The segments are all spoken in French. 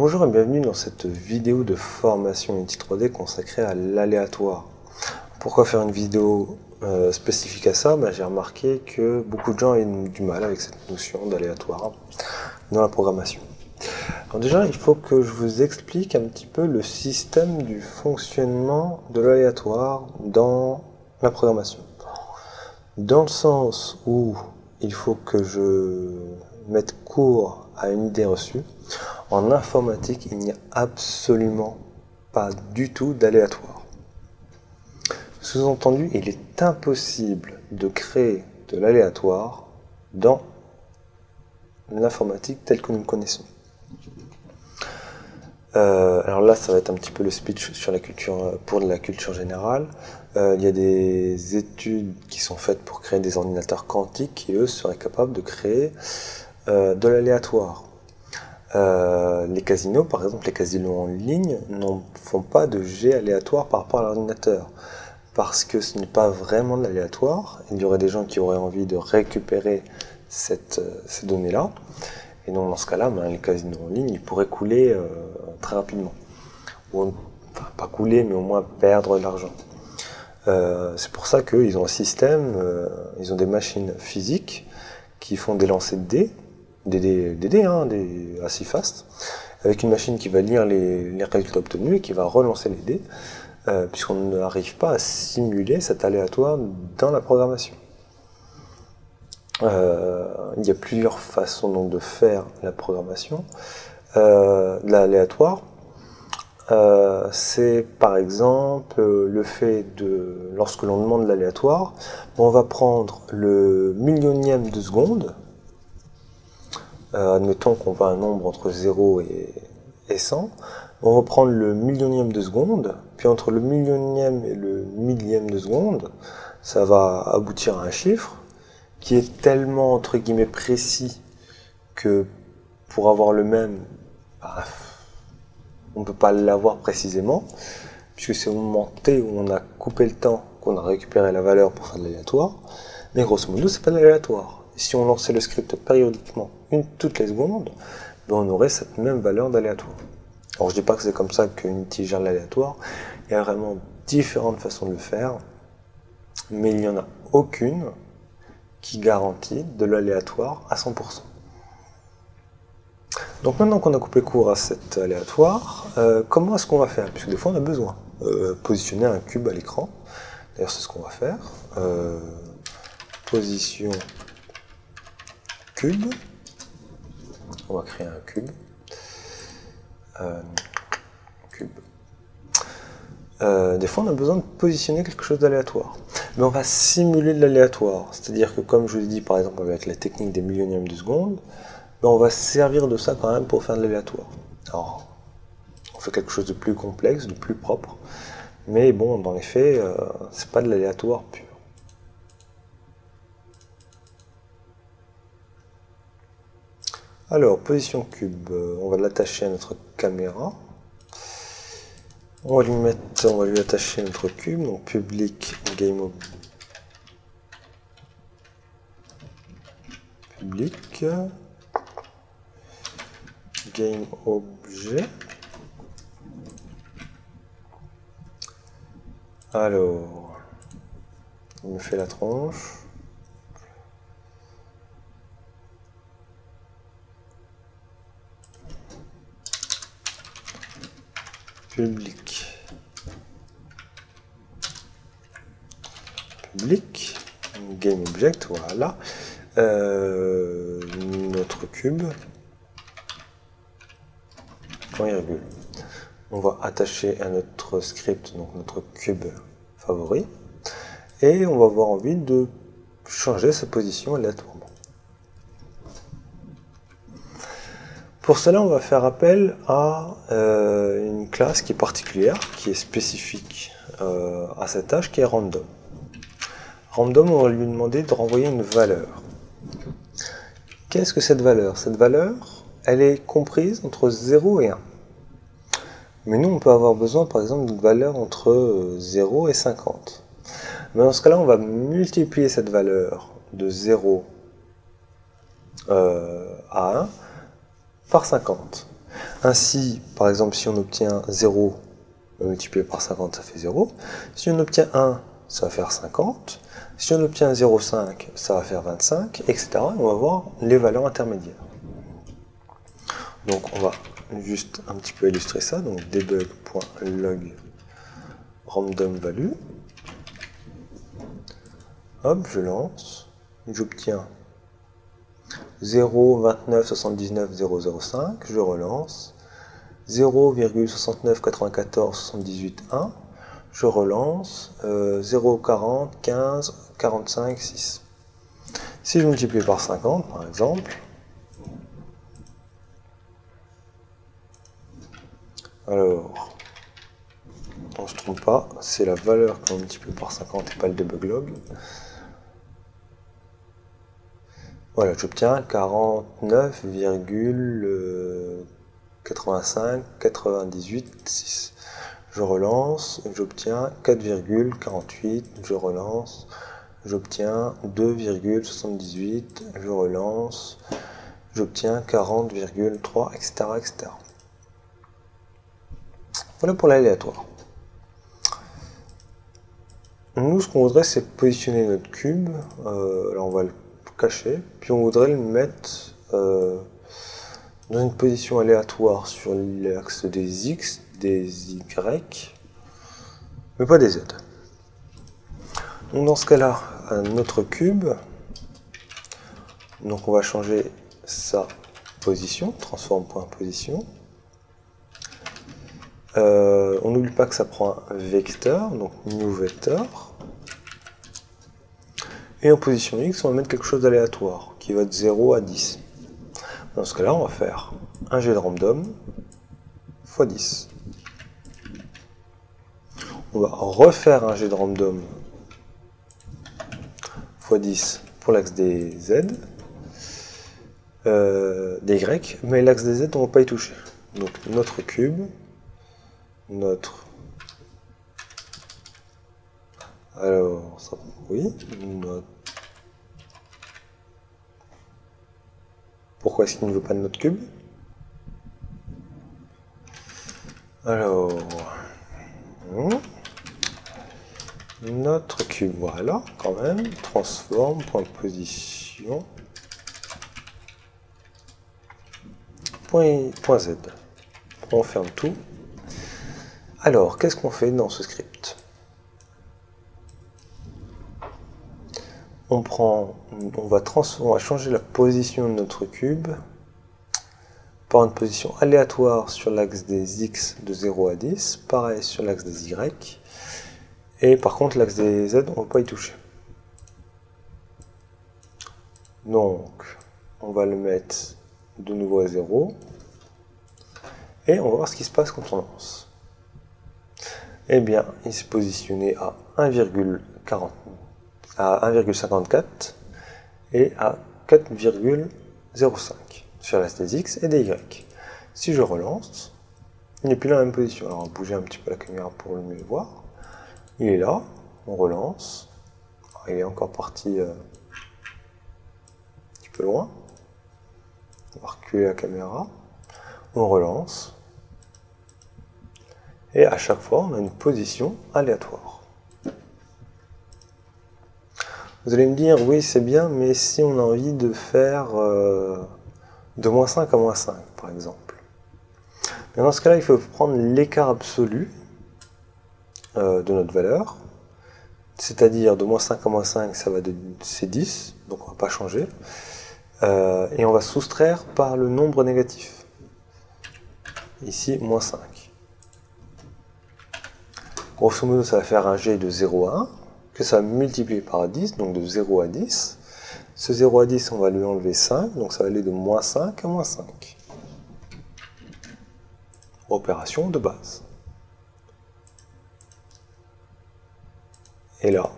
Bonjour et bienvenue dans cette vidéo de formation Unity 3D consacrée à l'aléatoire. Pourquoi faire une vidéo spécifique à ça? J'ai remarqué que beaucoup de gens ont du mal avec cette notion d'aléatoire dans la programmation. Alors déjà, il faut que je vous explique un petit peu le système du fonctionnement de l'aléatoire dans la programmation. Dans le sens où il faut que je mette court à une idée reçue. En informatique, il n'y a absolument pas du tout d'aléatoire. Sous-entendu, il est impossible de créer de l'aléatoire dans l'informatique telle que nous le connaissons. Alors là, ça va être un petit peu le speech sur la culture, pour la culture générale. Il y a des études qui sont faites pour créer des ordinateurs quantiques qui, eux, seraient capables de créer de l'aléatoire. Les casinos, par exemple, les casinos en ligne ne font pas de jet aléatoire par rapport à l'ordinateur. Parce que ce n'est pas vraiment de l'aléatoire. Il y aurait des gens qui auraient envie de récupérer ces données-là. Et donc dans ce cas-là, les casinos en ligne, ils pourraient couler très rapidement. Ou, enfin, pas couler, mais au moins perdre de l'argent. C'est pour ça qu'ils ont un système, ils ont des machines physiques qui font des lancers de dés, des dés assez fast, avec une machine qui va lire les résultats obtenus et qui va relancer les dés, puisqu'on n'arrive pas à simuler cet aléatoire dans la programmation. Il y a plusieurs façons donc de faire la programmation. L'aléatoire, c'est par exemple le fait de, lorsque l'on demande l'aléatoire, on va prendre le millionième de seconde, admettons qu'on va un nombre entre 0 et 100, on va prendre le millionième de seconde, puis entre le millionième et le millième de seconde, ça va aboutir à un chiffre qui est tellement entre guillemets précis que pour avoir le même, on ne peut pas l'avoir précisément, puisque c'est au moment T où on a coupé le temps qu'on a récupéré la valeur pour faire de l'aléatoire, mais grosso modo c'est pas de l'aléatoire. Si on lançait le script périodiquement toutes les secondes, on aurait cette même valeur d'aléatoire. Alors je dis pas que c'est comme ça qu'Unity gère l'aléatoire, il y a vraiment différentes façons de le faire, mais il n'y en a aucune qui garantit de l'aléatoire à 100%. Donc maintenant qu'on a coupé court à cet aléatoire, comment est-ce qu'on va faire? Puisque des fois on a besoin. Positionner un cube à l'écran, d'ailleurs c'est ce qu'on va faire. Position cube, on va créer un cube. Des fois on a besoin de positionner quelque chose d'aléatoire. Mais on va simuler de l'aléatoire, c'est-à-dire que comme je vous l'ai dit par exemple avec la technique des millionièmes de seconde, on va se servir de ça quand même pour faire de l'aléatoire. Alors, on fait quelque chose de plus complexe, de plus propre, mais bon, dans les faits, c'est pas de l'aléatoire pur. Alors, position cube, on va l'attacher à notre caméra. On va lui attacher notre cube, donc public game public game objet. Alors, il me fait la tronche. Public game object, voilà. Notre cube, point virgule. On va attacher à notre script, donc notre cube favori, et on va avoir envie de changer sa position aléatoirement. Pour cela, on va faire appel à une classe qui est particulière, qui est spécifique à cette tâche, qui est random. Random, on va lui demander de renvoyer une valeur. Qu'est-ce que cette valeur? Cette valeur, elle est comprise entre 0 et 1. Mais nous, on peut avoir besoin, par exemple, d'une valeur entre 0 et 50. Mais dans ce cas-là, on va multiplier cette valeur de 0 à 1 par 50. Ainsi, par exemple, si on obtient 0 multiplié par 50, ça fait 0. Si on obtient 1, ça va faire 50. Si on obtient 0,5, ça va faire 25, etc. On va voir les valeurs intermédiaires. Donc on va juste un petit peu illustrer ça. Donc debug.log random value. Hop, je lance. J'obtiens 0,2979,005. Je relance. 0,699478,1. Je relance. 0,40, 15, 45, 6. Si je multiplie par 50, par exemple, alors, on ne se trompe pas, c'est la valeur qu'on multiplie par 50 et pas le debug log. Voilà, j'obtiens 49,85,98,6. Je relance, j'obtiens 4,48, je relance, j'obtiens 2,78, je relance, j'obtiens 40,3, etc., etc. Voilà pour l'aléatoire. Nous, ce qu'on voudrait, c'est positionner notre cube. Alors, on va le cacher, puis on voudrait le mettre dans une position aléatoire sur l'axe des X, des Y, mais pas des Z. Donc, dans ce cas-là, notre cube, donc on va changer sa position, transform.position. On n'oublie pas que ça prend un vecteur, donc new vector. Et en position X, on va mettre quelque chose d'aléatoire, qui va de 0 à 10. Dans ce cas-là, on va faire un jet de random x 10. On va refaire un jet de random x 10 pour l'axe des Z, des Y, mais l'axe des Z, on ne va pas y toucher. Donc notre cube, alors, ça, oui, pourquoi est-ce qu'il ne veut pas de notre cube? Alors, notre cube, voilà, quand même, transform.position, point Z. On ferme tout. Alors, qu'est-ce qu'on fait dans ce script? On va changer la position de notre cube par une position aléatoire sur l'axe des X de 0 à 10, pareil sur l'axe des Y, et par contre l'axe des Z, on ne va pas y toucher. Donc, on va le mettre de nouveau à 0, et on va voir ce qui se passe quand on lance. Eh bien, il s'est positionné à 1,54 et à 4,05 sur l'axe des X et des Y. Si je relance, il n'est plus dans la même position. Alors on va bouger un petit peu la caméra pour le mieux voir. Il est là, on relance. Alors, il est encore parti un petit peu loin. On va reculer la caméra. On relance. Et à chaque fois, on a une position aléatoire. Vous allez me dire, oui, c'est bien, mais si on a envie de faire de moins 5 à moins 5, par exemple. Mais dans ce cas-là, il faut prendre l'écart absolu de notre valeur. C'est-à-dire de moins 5 à moins 5, ça va c'est 10, donc on ne va pas changer. Et on va soustraire par le nombre négatif. Ici, moins 5. Grosso modo, ça va faire un G de 0 à 1, que ça va multiplier par 10, donc de 0 à 10. Ce 0 à 10, on va lui enlever 5, donc ça va aller de moins 5 à moins 5. Opération de base. Et là,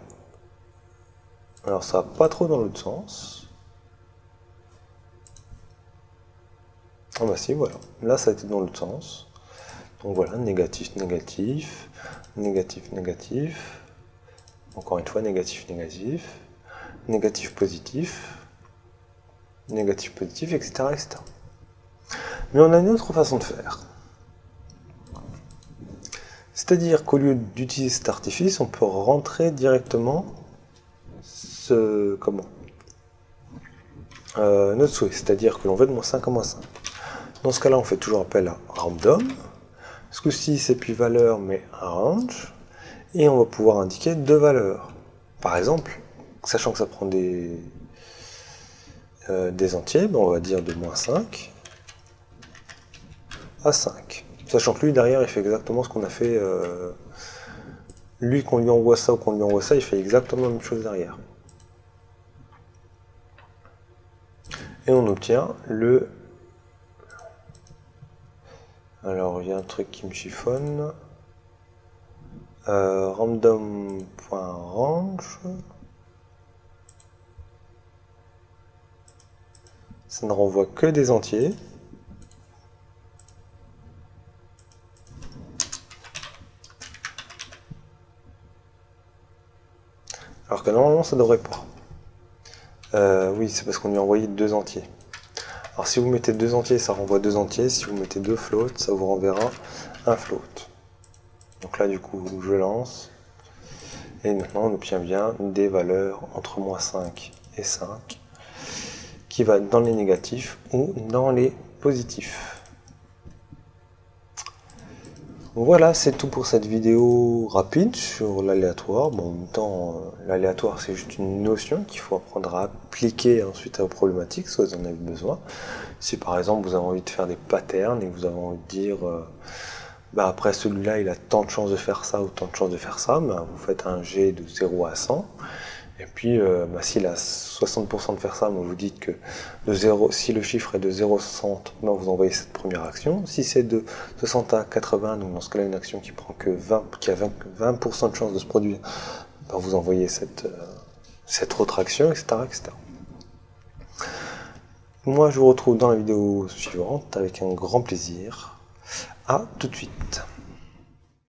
alors ça va pas trop dans l'autre sens. Ah bah si, voilà. Là, ça a été dans l'autre sens. Donc voilà, négatif, négatif, négatif, négatif. Encore une fois, négatif, négatif, négatif, positif, etc., etc. Mais on a une autre façon de faire. C'est-à-dire qu'au lieu d'utiliser cet artifice, on peut rentrer directement notre souhait, c'est-à-dire que l'on veut de -5 à -5. Dans ce cas-là, on fait toujours appel à random. Ce coup-ci, c'est plus valeur, mais un range. Et on va pouvoir indiquer deux valeurs. Par exemple, sachant que ça prend des entiers, on va dire de -5 à 5. Sachant que lui, derrière, il fait exactement ce qu'on a fait. Lui, qu'on lui envoie ça ou qu'on lui envoie ça, il fait exactement la même chose derrière. Et on obtient le... Alors, il y a un truc qui me chiffonne. Random.range. Ça ne renvoie que des entiers. Alors que normalement, ça ne devrait pas. Oui, c'est parce qu'on lui a envoyé deux entiers. Alors si vous mettez deux entiers, ça renvoie deux entiers. Si vous mettez deux floats, ça vous renverra un float. Donc là, du coup, je lance. Et maintenant, on obtient bien des valeurs entre -5 et 5 qui va dans les négatifs ou dans les positifs. Voilà, c'est tout pour cette vidéo rapide sur l'aléatoire. Bon, en même temps, l'aléatoire, c'est juste une notion qu'il faut apprendre à appliquer ensuite à vos problématiques, si vous en avez besoin. Si par exemple, vous avez envie de faire des patterns et que vous avez envie de dire, après celui-là, il a tant de chances de faire ça ou tant de chances de faire ça, vous faites un G de 0 à 100. Et puis, s'il a 60% de faire ça, vous dites que de 0, si le chiffre est de 0 à 60, vous envoyez cette première action. Si c'est de 60 à 80, donc dans ce cas-là, une action qui prend que 20, qui a 20% de chance de se produire, vous envoyez cette autre action, etc., etc. Moi, je vous retrouve dans la vidéo suivante avec un grand plaisir. À tout de suite.